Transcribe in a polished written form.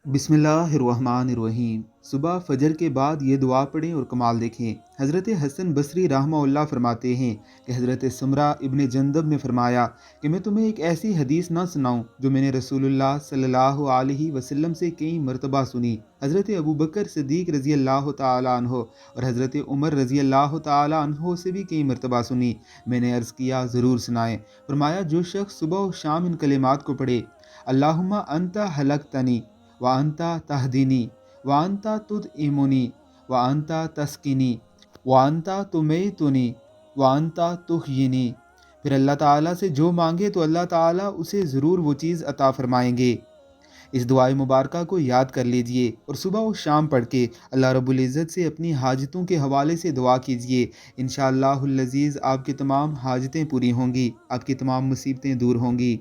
بسم اللہ الرحمن الرحیم۔ صبح فجر کے بعد یہ دعا پڑھیں اور کمال دیکھیں۔ حضرت حسن بصری رحمہ اللہ فرماتے ہیں کہ حضرت سمرہ ابن جندب نے فرمایا کہ میں تمہیں ایک ایسی حدیث نہ سناؤں جو میں نے رسول اللہ صلی اللہ علیہ وسلم سے کئی مرتبہ سنی۔ حضرت ابو بکر صدیق رضی اللہ تعالیٰ عنہ اور حضرت عمر رضی اللہ تعالیٰ عنہ سے بھی کئی مرتبہ سنی۔ میں نے عرض کیا ضرور سنائیں۔ فرمایا جو شخص صبح و شام ان کلمات کو پڑھے، اللہم انت خلقتنی وانتا تہدینی وانتا تطعمنی وانتا تسقینی وانتا تمیتنی وانتا تحیینی، پھر اللہ تعالیٰ سے جو مانگے تو اللہ تعالیٰ اسے ضرور وہ چیز عطا فرمائیں گے۔ اس دعائے مبارکہ کو یاد کر لیجئے اور صبح و شام پڑھ کے اللہ رب العزت سے اپنی حاجتوں کے حوالے سے دعا کیجئے۔ انشاءاللہ العزیز آپ کی تمام حاجتیں پوری ہوں گی، آپ کی تمام مصیبتیں دور ہوں گی۔